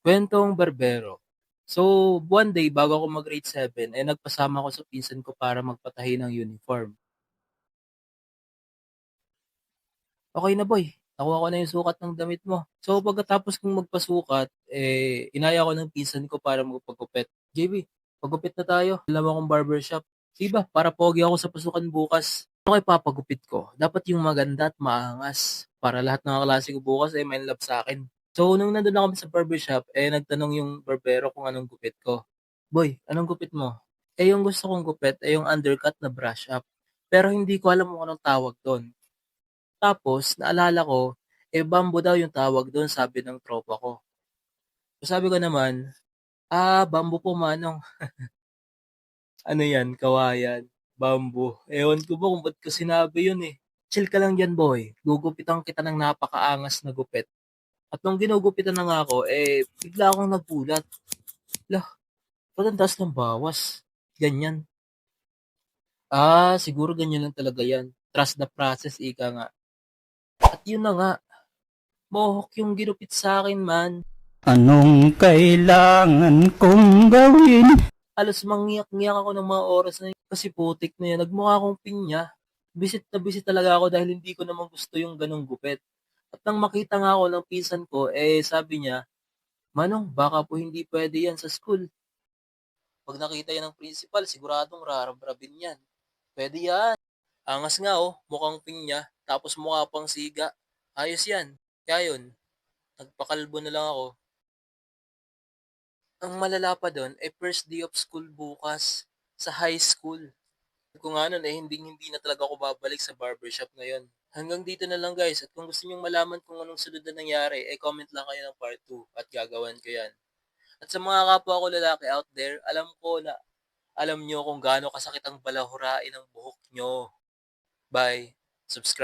Kwentong barbero. So, one day bago ako mag-grade 7, nagpasama ako sa pinsan ko para magpatahi ng uniform. Okay na boy, nakuha ko na yung sukat ng damit mo. So, pagkatapos kong magpasukat, inaya ko ng pinsan ko para magpagupit. JB, pagupit na tayo. Alam mo akong barbershop. Diba, para pogi ako sa pasukan bukas. Ano kayo papagupit ko? Dapat yung maganda at maangas. Para lahat ng kaklase ko bukas may love sa akin. So, nung nandun na kami sa barbershop, nagtanong yung barbero kung anong gupit ko. Boy, anong gupit mo? Yung gusto kong gupit ay yung undercut na brush up. Pero hindi ko alam kung anong tawag doon. Tapos naalala ko, bambo daw yung tawag dun sabi ng tropa ko. So sabi ko naman, bambo po manong. Ano yan, kawayan, bambo. Ewan ko ba kung ba't ko sinabi yun eh. Chill ka lang dyan boy, gugupitan kita ng napakaangas na gupit. At nung ginugupitan na nga ako, bigla akong nagulat. Lah, ba't ang taas ng bawas? Ganyan. Siguro ganyan lang talaga yan. Trust the process, ika nga. At yun na nga, mohawk yung ginupit sa akin man. Anong kailangan kong gawin? Halos mangiyak-ngiyak ako ng mga oras na yun kasi putik na yan. Nagmukha akong pinya. Bisit na bisit talaga ako dahil hindi ko naman gusto yung ganong gupit. At nang makita nga ako ng pinsan ko, sabi niya, Manong, baka po hindi pwede yan sa school. Pag nakita yan ng principal, siguradong rarabrabin yan. Pwede yan. Angas nga oh, mukhang pinya, tapos mukha pang siga. Ayos yan. Kaya yun, nagpakalbo na lang ako. Ang malala pa dun, first day of school bukas sa high school. Kung nga nun, hindi na talaga ako babalik sa barbershop na yun. Hanggang dito na lang guys. At kung gusto nyong malaman kung anong sunod na nangyari, comment lang kayo ng part 2 at gagawan ko yan. At sa mga kapwa ko lalaki out there, alam ko na alam nyo kung gaano kasakit ang balahurain ng buhok nyo. Bye. Subscribe.